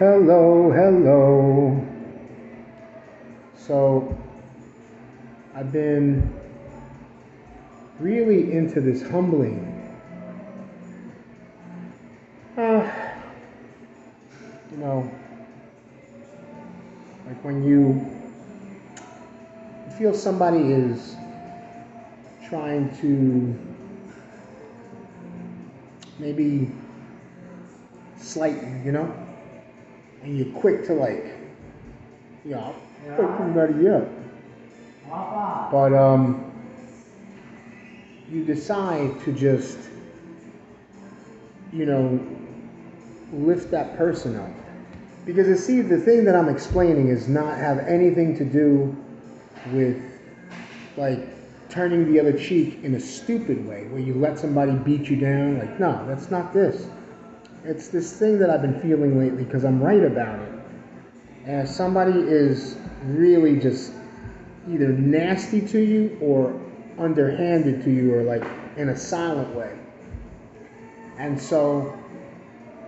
Hello, hello. So, I've been really into this humbling. Uh, you know, like when you feel somebody is trying to maybe slight you, and you're quick to fuck somebody up. But you decide to just, lift that person up. Because the thing that I'm explaining is not have anything to do with like turning the other cheek in a stupid way where you let somebody beat you down. Like, no, that's not this. It's this thing that I've been feeling lately because I'm right about it. And if somebody is really just either nasty to you or underhanded to you or like in a silent way. And so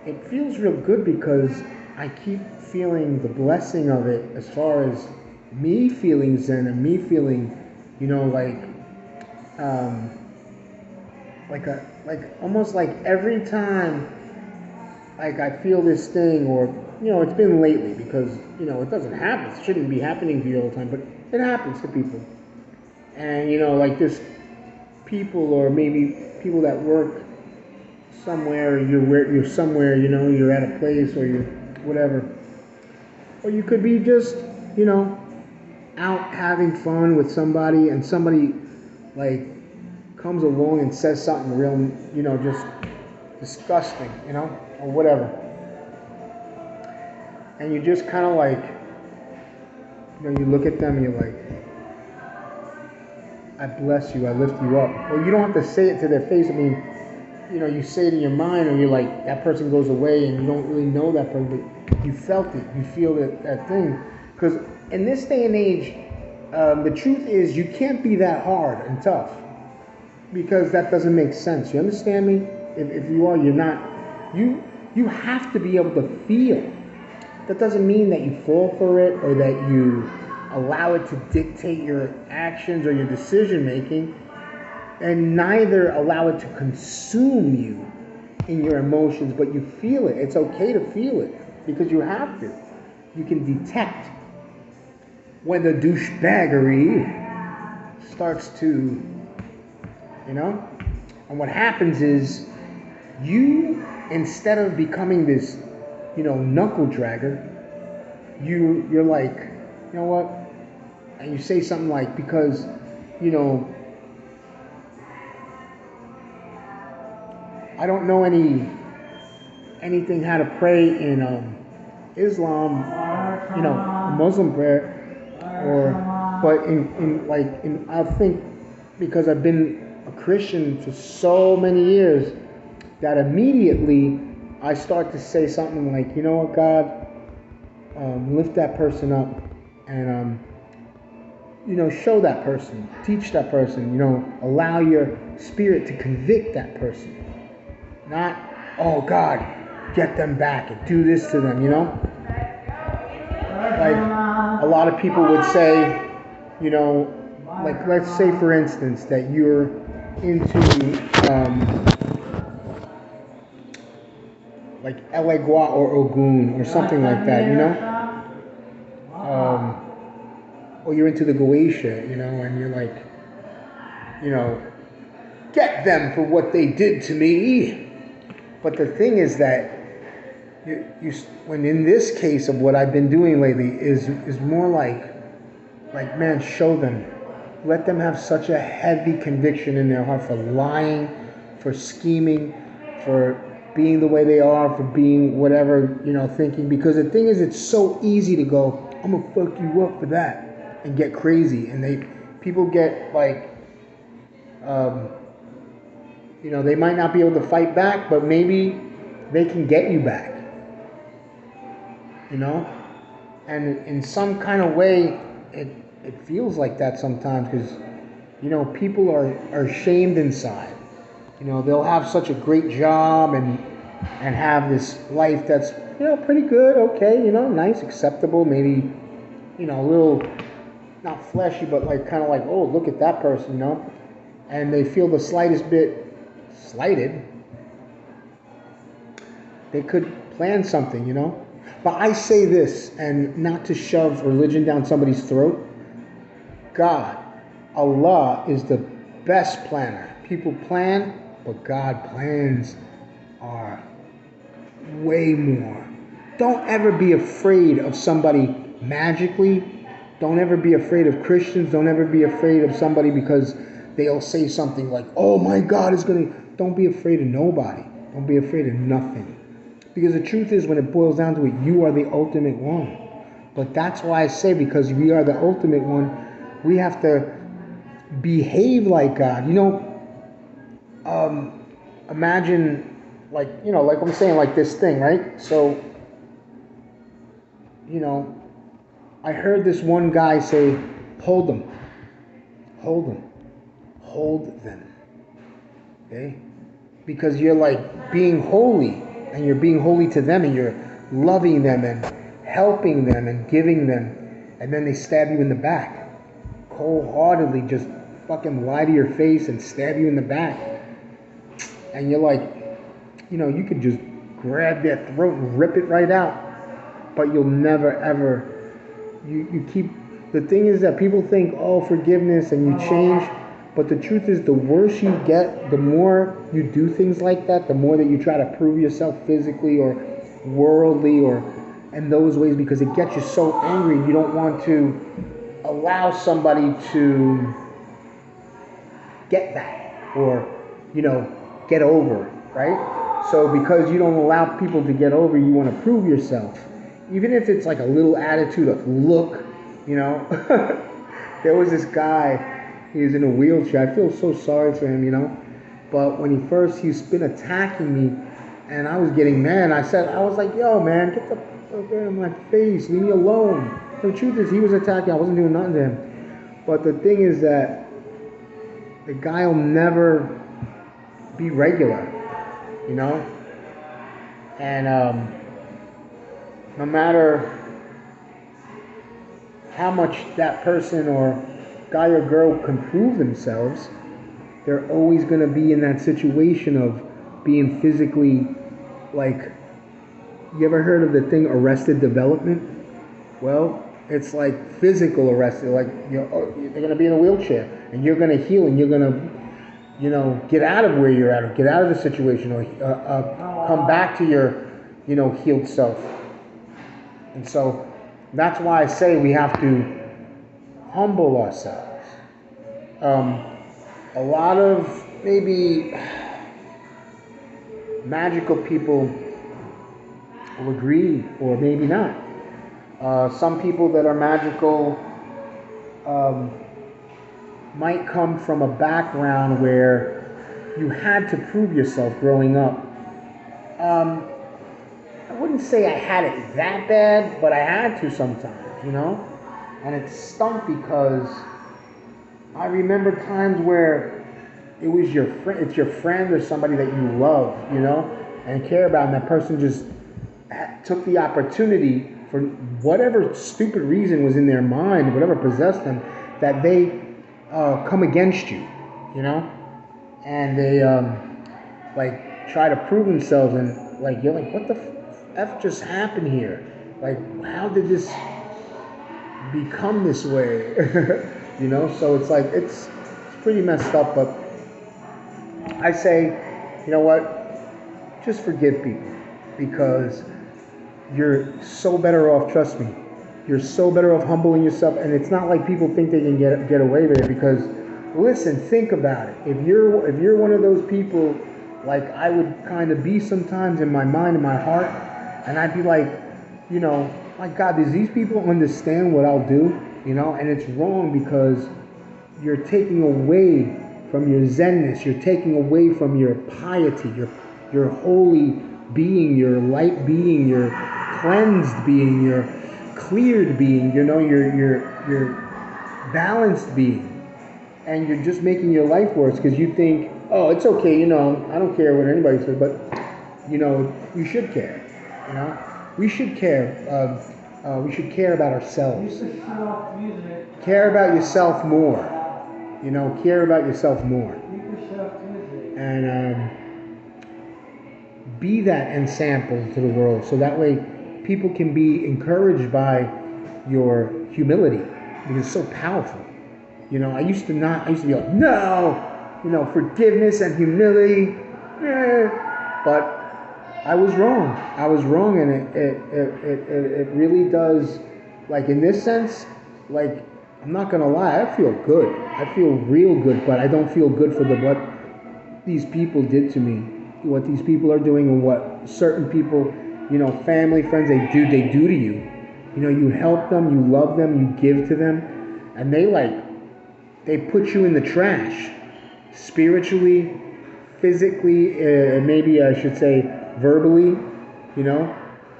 it feels real good because I keep feeling the blessing of it as far as me feeling zen and me feeling, like almost like every time like I feel this thing or it's been lately because it doesn't happen. It shouldn't be happening to you all the time, but it happens to people. And like this people or maybe people that work somewhere, you're somewhere, you're at a place or you're whatever. Or you could be just, out having fun with somebody and somebody like comes along and says something real, just disgusting, or whatever. And you just kind of like, you look at them and you're like, I bless you, I lift you up. Well, you don't have to say it to their face. I mean, you say it in your mind or you're like, that person goes away and you don't really know that person, but you felt it, you feel that thing. Because in this day and age, the truth is you can't be that hard and tough because that doesn't make sense. You understand me? If you are, you're not. You have to be able to feel. That doesn't mean that you fall for it or that you allow it to dictate your actions or your decision making, and neither allow it to consume you in your emotions, but you feel it. It's okay to feel it because you have to. You can detect when the douchebaggery starts to, and what happens is you, instead of becoming this, knuckle dragger, you're like, you know what? And you say something like, because, I don't know anything how to pray in Islam, Muslim prayer, but I think because I've been a Christian for so many years that immediately I start to say something like, you know what, God, lift that person up and show that person, teach that person, allow your spirit to convict that person. Not, oh God, get them back and do this to them, Like a lot of people would say, like let's say for instance that you're into like Elegua or Ogun or something like that, or you're into the Goetia, and you're like, get them for what they did to me. But the thing is that when in this case of what I've been doing lately is more like man, show them, let them have such a heavy conviction in their heart for lying, for scheming, for being the way they are, for being whatever, thinking. Because the thing is, it's so easy to go, I'm gonna fuck you up for that, and get crazy, and people get like, they might not be able to fight back, but maybe they can get you back, and in some kind of way, it feels like that sometimes because, people are ashamed inside. They'll have such a great job and and have this life that's, pretty good, okay, nice, acceptable, maybe, a little, not fleshy, but like kind of like, oh, look at that person, and they feel the slightest bit slighted, they could plan something, But I say this, and not to shove religion down somebody's throat, God, Allah is the best planner. People plan, but God plans are way more. Don't ever be afraid of somebody magically. Don't ever be afraid of Christians. Don't ever be afraid of somebody because they'll say something like, oh my God is going to... Don't be afraid of nobody. Don't be afraid of nothing. Because the truth is, when it boils down to it, you are the ultimate one. But that's why I say, because we are the ultimate one, we have to behave like God. Imagine, like I'm saying, like this thing, right? So, I heard this one guy say, hold them, hold them, hold them. Okay? Because you're like being holy, and you're being holy to them, and you're loving them and helping them and giving them, and then they stab you in the back. Cold-heartedly just fucking lie to your face and stab you in the back. And you're like, you could just grab their throat and rip it right out. But you'll never ever, you keep, the thing is that people think, oh, forgiveness and you change. But the truth is, the worse you get, the more you do things like that, the more that you try to prove yourself physically or worldly or in those ways, because it gets you so angry. You don't want to allow somebody to get that or, get over, right? So because you don't allow people to get over, you want to prove yourself. Even if it's like a little attitude of look, There was this guy, he was in a wheelchair. I feel so sorry for him, But when he's been attacking me, and I was getting mad. I was like, yo, man, get the fuck out of my face. Leave me alone. The truth is, he was attacking. I wasn't doing nothing to him. But the thing is that the guy will never be regular, And no matter how much that person or guy or girl can prove themselves, they're always going to be in that situation of being physically, like, you ever heard of the thing arrested development? Well, it's like physical arrested, like they're going to be in a wheelchair, and you're going to heal, and you're going to, get out of where you're at, or get out of the situation, or come back to your, healed self. And so that's why I say we have to humble ourselves. A lot of maybe magical people will agree, or maybe not. Some people that are magical might come from a background where you had to prove yourself growing up. I wouldn't say I had it that bad, but I had to sometimes, And it stunk because I remember times where it was it's your friend or somebody that you love, and care about, and that person just took the opportunity for whatever stupid reason was in their mind, whatever possessed them, that they come against you, and they like try to prove themselves, and like you're like, what the F just happened here? Like, how did this become this way? So it's like, it's pretty messed up, but I say, you know what, just forgive people, because you're so better off, trust me, you're so better off humbling yourself. And it's not like people think they can get away with it, because listen, think about it. If you're one of those people, like I would kind of be sometimes in my mind, in my heart, and I'd be like, my God, does these people understand what I'll do? And it's wrong, because you're taking away from your zenness, you're taking away from your piety, your holy being, your light being, your cleansed being, your cleared being, your balanced being. And you're just making your life worse, because you think, oh, it's okay, I don't care what anybody says. But we should care. You know, we should care. We should care about ourselves. Care about yourself more. Care about yourself more. And be that ensample to the world, so that way people can be encouraged by your humility, because it's so powerful. I used to be like, no, forgiveness and humility, but I was wrong, and it really does, like, in this sense, like, I'm not gonna lie, I feel good. I feel real good, but I don't feel good for what these people did to me, what these people are doing, and what certain people, family, friends, they do to you. You help them, you love them, you give to them, and they put you in the trash, spiritually, physically, maybe I should say verbally,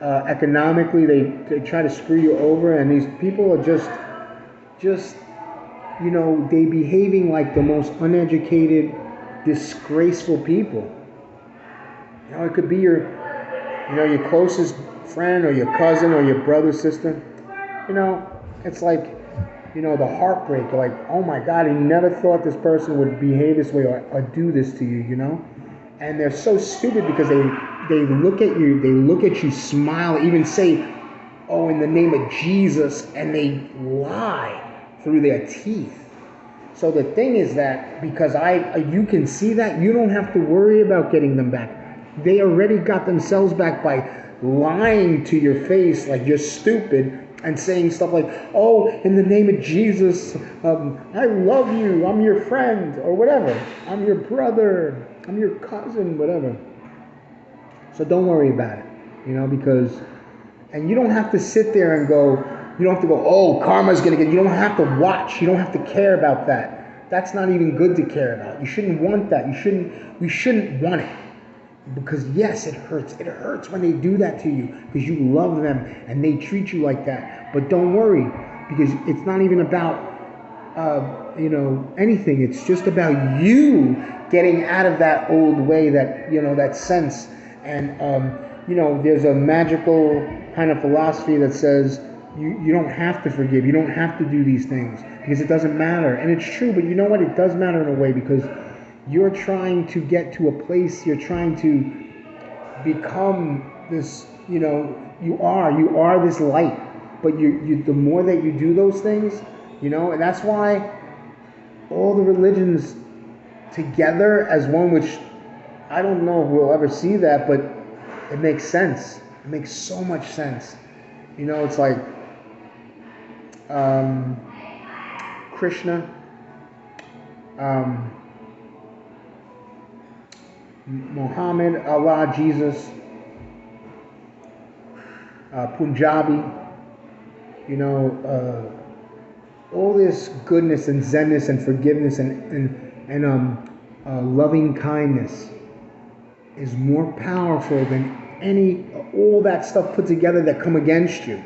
economically, they try to screw you over, and these people are just they behaving like the most uneducated, disgraceful people. It could be your closest friend, or your cousin, or your brother, sister. It's like, the heartbreak. You're like, oh my God, I never thought this person would behave this way, or do this to you, And they're so stupid, because they look at you, smile, even say, oh, in the name of Jesus, and they lie through their teeth. So the thing is that, because you can see that, you don't have to worry about getting them back. They already got themselves back by lying to your face like you're stupid, and saying stuff like, oh, in the name of Jesus, I love you, I'm your friend, or whatever. I'm your brother, I'm your cousin, whatever. So don't worry about it, because, and you don't have to sit there and go, you don't have to go, oh, karma's going to get, you don't have to watch, you don't have to care about that. That's not even good to care about. You shouldn't want that. We shouldn't want it. Because yes, it hurts. It hurts when they do that to you, because you love them and they treat you like that. But don't worry, because it's not even about anything. It's just about you getting out of that old way, that that sense. And there's a magical kind of philosophy that says you don't have to forgive. You don't have to do these things, because it doesn't matter. And it's true, but you know what? It does matter in a way, because you're trying to get to a place, you're trying to become this, you are this light. But you the more that you do those things, and that's why all the religions together as one, which I don't know if we'll ever see that, but it makes sense. It makes so much sense. It's like Krishna, Muhammad, Allah, Jesus, Punjabi, all this goodness and zenness and forgiveness and loving kindness is more powerful than all that stuff put together that come against you,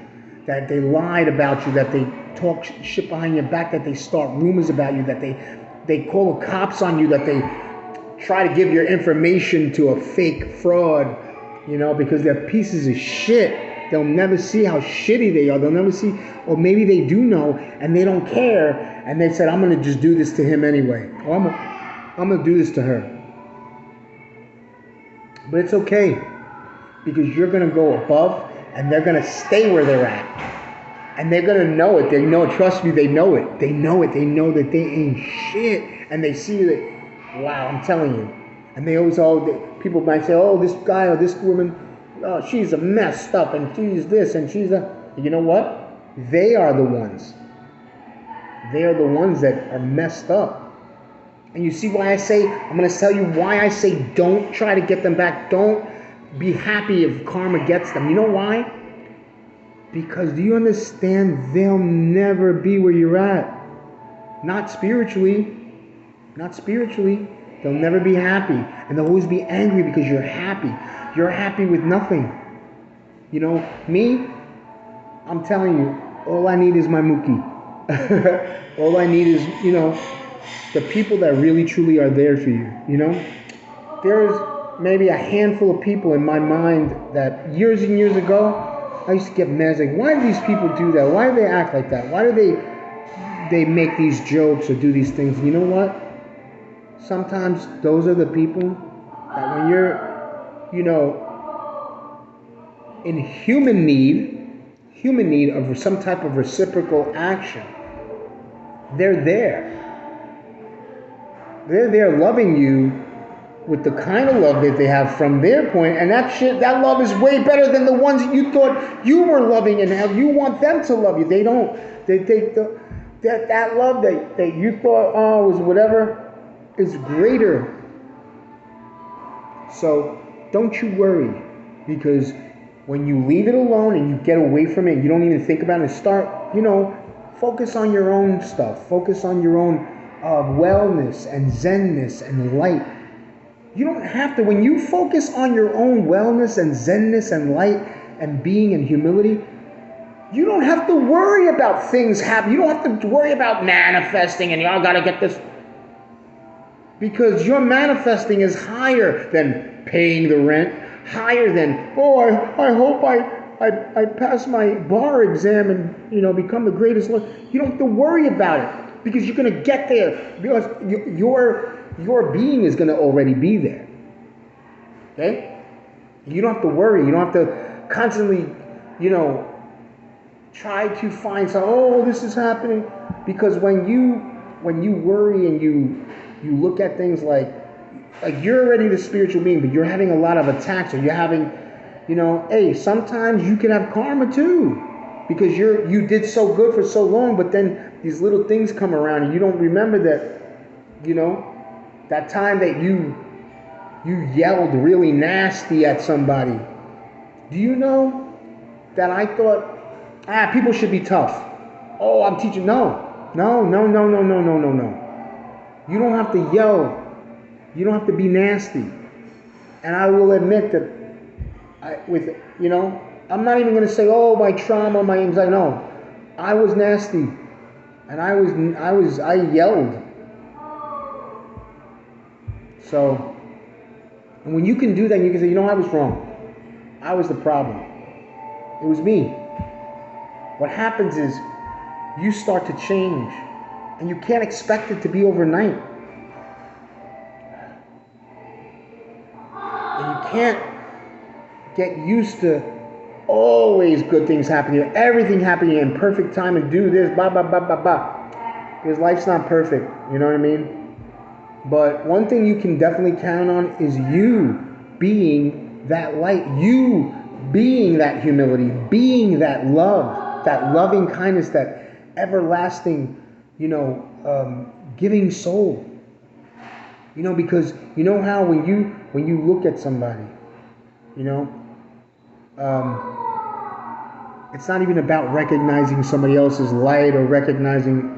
that they lied about you, that they talk shit behind your back, that they start rumors about you, that they call the cops on you, that they try to give your information to a fake fraud, because they're pieces of shit. They'll never see how shitty they are. They'll never see, or maybe they do know and they don't care, and they said, I'm going to just do this to him anyway, or I'm going to do this to her. But it's okay, because you're going to go above, and they're going to stay where they're at. And they're going to know it. They know it. Trust me, they know it. They know it. They know that they ain't shit. And they see that, wow, I'm telling you. And they always, people might say, oh, this guy or this woman, oh, she's a messed up, and she's this, and she's that. You know what? They are the ones. They are the ones that are messed up. And you see why I say, I'm going to tell you why I say don't try to get them back. Don't be happy if karma gets them. You know why? Because do you understand, they'll never be where you're at. Not spiritually. Not spiritually. They'll never be happy. And they'll always be angry because you're happy. You're happy with nothing. Me, I'm telling you, all I need is my Mookie. All I need is, the people that really truly are there for you. maybe a handful of people in my mind that years and years ago, I used to get mad. Like, why do these people do that? Why do they act like that? Why do they make these jokes or do these things? And you know what? Sometimes those are the people that when you're, in human need of some type of reciprocal action, they're there. They're there loving you with the kind of love that they have from their point, and that love is way better than the ones that you thought you were loving and how you want them to love you. They don't. They take that love that you thought was whatever is greater. So don't you worry, because when you leave it alone and you get away from it, you don't even think about it, and start, focus on your own stuff. Focus on your own wellness and zenness and light. You don't have to, when you focus on your own wellness and zenness and light and being and humility, you don't have to worry about things happening. You don't have to worry about manifesting and y'all got to get this. Because your manifesting is higher than paying the rent, higher than, I hope I pass my bar exam and, become the greatest. You don't have to worry about it because you're going to get there because your being is going to already be there. Okay? You don't have to worry. You don't have to constantly, try to find some, this is happening. Because when you worry and you look at things like you're already the spiritual being, but you're having a lot of attacks, or you're having, sometimes you can have karma too, because you did so good for so long, but then these little things come around and you don't remember that, that time that you yelled really nasty at somebody. Do you know that I thought, people should be tough. Oh, I'm teaching. No. You don't have to yell. You don't have to be nasty. And I will admit that I'm not even going to say, my trauma, my anxiety. No, I was nasty. And I yelled. So, and when you can do that, you can say, I was wrong. I was the problem. It was me. What happens is you start to change. And you can't expect it to be overnight. And you can't get used to always good things happening, everything happening in perfect time and do this, blah, blah, blah, blah, blah. Because life's not perfect, you know what I mean? But one thing you can definitely count on is you being that light, you being that humility, being that love, that loving kindness, that everlasting, giving soul. Because how when you look at somebody, it's not even about recognizing somebody else's light or recognizing,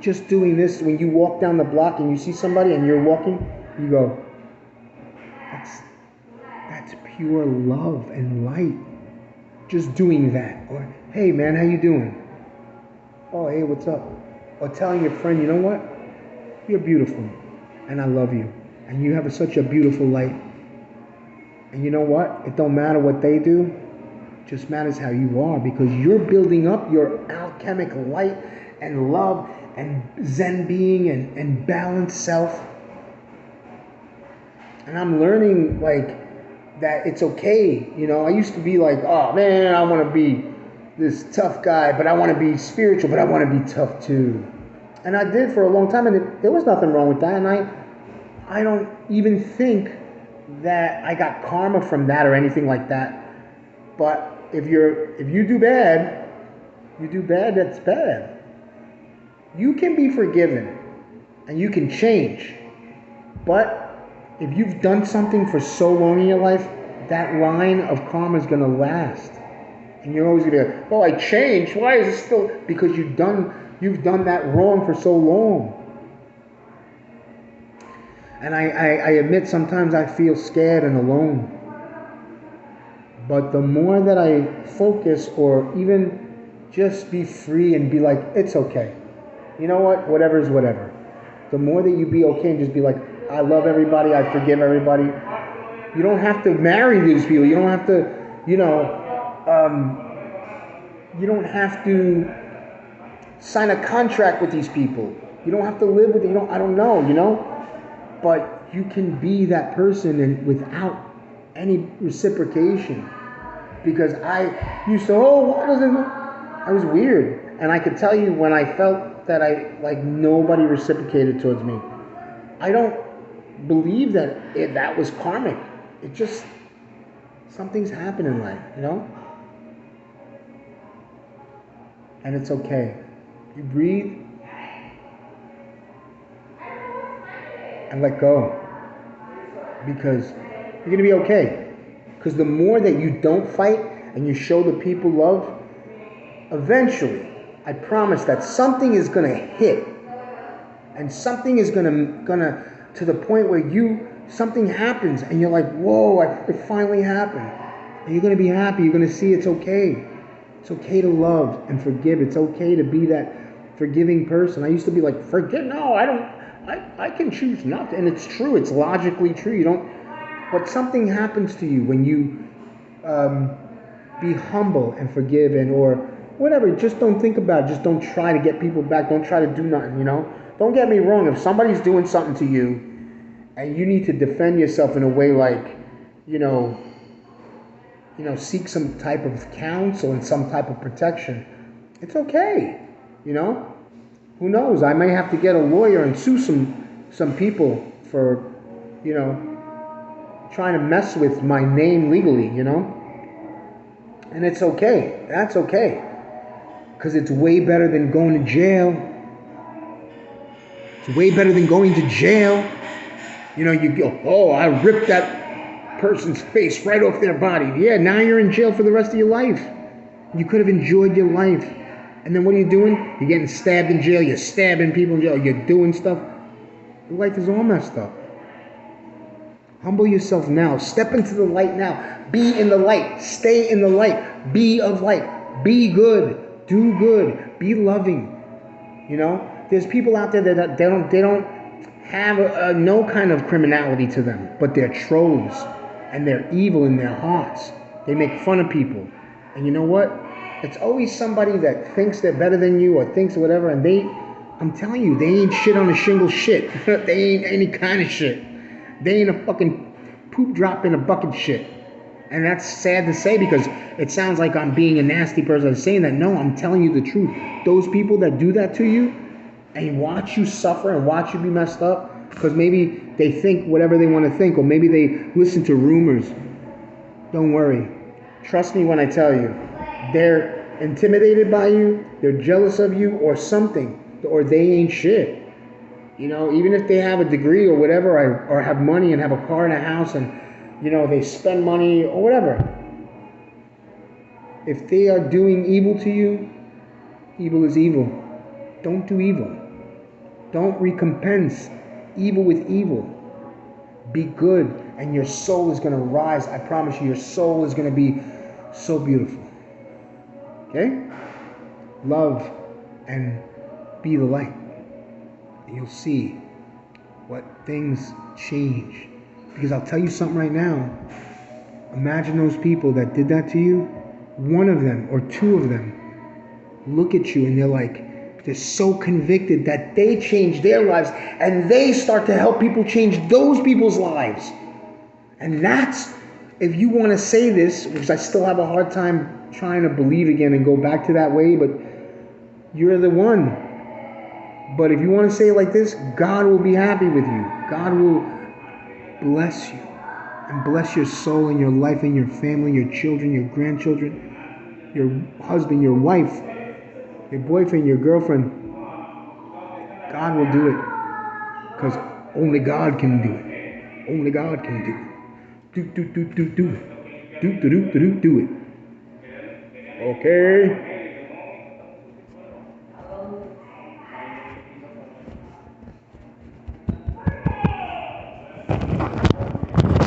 just doing this. When you walk down the block and you see somebody and you're walking, you go, that's pure love and light. Just doing that. Or, hey man, how you doing? Oh, hey, what's up? Or telling your friend, you know what? You're beautiful, and I love you, and you have such a beautiful light. And you know what? It don't matter what they do. It just matters how you are, because you're building up your alchemic light and love and Zen being and balanced self. And I'm learning that it's okay. I used to be like, oh man, I want to be this tough guy, but I want to be spiritual, but I want to be tough too. And I did for a long time, and there was nothing wrong with that. And I don't even think that I got karma from that or anything like that. But if you do bad, that's bad. You can be forgiven and you can change. But if you've done something for so long in your life, that line of karma is going to last. And you're always going to be like, I changed. Why is it still? Because you've done that wrong for so long. And I admit sometimes I feel scared and alone. But the more that I focus or even just be free and be like, it's okay. You know what? Whatever is whatever. The more that you be okay and just be like, I love everybody, I forgive everybody, You don't have to marry these people. You don't have to, you don't have to sign a contract with these people. You don't have to live with, I don't know. But you can be that person and without any reciprocation. Because I used to, why doesn't, I was weird. And I could tell you when I felt that nobody reciprocated towards me. I don't believe that that was karmic. It just, something's happened in life, And it's okay. You breathe and let go. Because you're going to be okay. Because the more that you don't fight and you show the people love, eventually, I promise that something is going to hit. And something is gonna to the point where something happens and you're like, whoa, it finally happened. And you're going to be happy. You're going to see it's okay. It's okay to love and forgive. It's okay to be that forgiving person. I used to be like, forgive? No, I don't. I can choose not to. And it's true. It's logically true. You don't. But something happens to you when you be humble and forgive or whatever. Just don't think about it. Just don't try to get people back. Don't try to do nothing, Don't get me wrong. If somebody's doing something to you and you need to defend yourself in a way like, seek some type of counsel and some type of protection, it's okay, Who knows? I may have to get a lawyer and sue some people for, trying to mess with my name legally, And it's okay. That's okay. Because it's way better than going to jail. It's way better than going to jail. You go, I ripped that person's face right off their body. Yeah, now you're in jail for the rest of your life. You could have enjoyed your life. And then what are you doing? You're getting stabbed in jail. You're stabbing people in jail. You're doing stuff. Your life is all messed up. Humble yourself now. Step into the light now. Be in the light. Stay in the light. Be of light. Be good. Do good. Be loving. There's people out there that they don't have no kind of criminality to them, but they're trolls and they're evil in their hearts. They make fun of people. And you know what? It's always somebody that thinks they're better than you or thinks whatever, and I'm telling you, they ain't shit on a shingle shit. They ain't any kind of shit. They ain't a fucking poop drop in a bucket shit. And that's sad to say because it sounds like I'm being a nasty person. I'm saying that. No, I'm telling you the truth. Those people that do that to you and watch you suffer and watch you be messed up because maybe they think whatever they want to think or maybe they listen to rumors. Don't worry. Trust me when I tell you. They're intimidated by you, they're jealous of you or something, or they ain't shit. Even if they have a degree or whatever, or have money and have a car and a house and, they spend money or whatever. If they are doing evil to you, evil is evil. Don't do evil. Don't recompense evil with evil. Be good and your soul is going to rise. I promise you, your soul is going to be so beautiful. Okay? Love and be the light. And you'll see what things change. Because I'll tell you something right now. Imagine those people that did that to you. One of them or two of them look at you and they're so convicted that they change their lives and they start to help people change those people's lives. And that's, if you want to say this, because I still have a hard time trying to believe again and go back to that way, but you're the one. But if you want to say it like this, God will be happy with you. God will bless you and bless your soul and your life and your family, your children, your grandchildren, your husband, your wife, your boyfriend, your girlfriend. God will do it because only God can do it. Only God can do it. Do it. Do it. Okay.